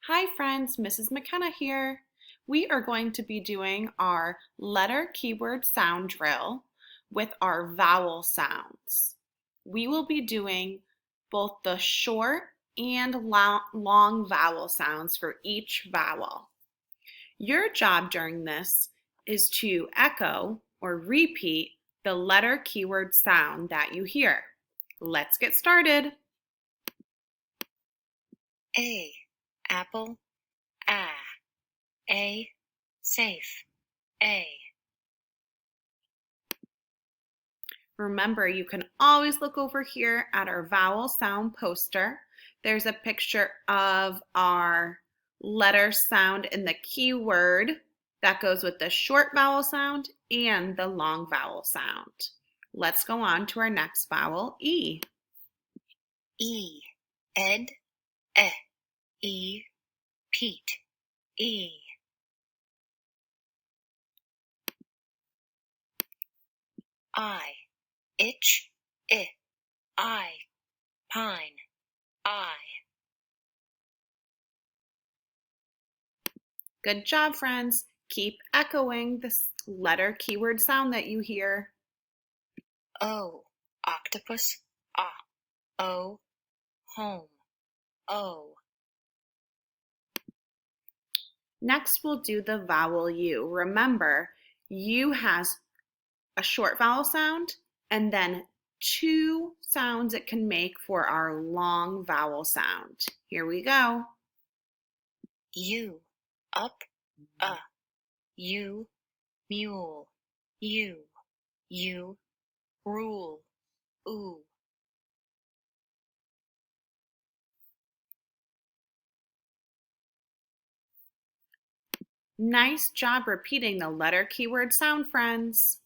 Hi friends, Mrs. McKenna here. We are going to be doing our letter keyword sound drill with our vowel sounds. We will be doing both the short and long vowel sounds for each vowel. Your job during this is to echo or repeat the letter keyword sound that you hear. Let's get started. A, apple, a, safe, a. Remember, you can always look over here at our vowel sound poster. There's a picture of our letter sound in the keyword that goes with the short vowel sound and the long vowel sound. Let's go on to our next vowel, E. E, ed, e, e, Pete, e. I, itch, I, pine, I. Good job, friends. Keep echoing this letter keyword sound that you hear. O, octopus, o, home, o. Next, we'll do the vowel U. Remember, U has a short vowel sound and then two sounds it can make for our long vowel sound. Here we go. U, up, U, mule, U, rule, oo. Nice job repeating the letter keyword sound, friends.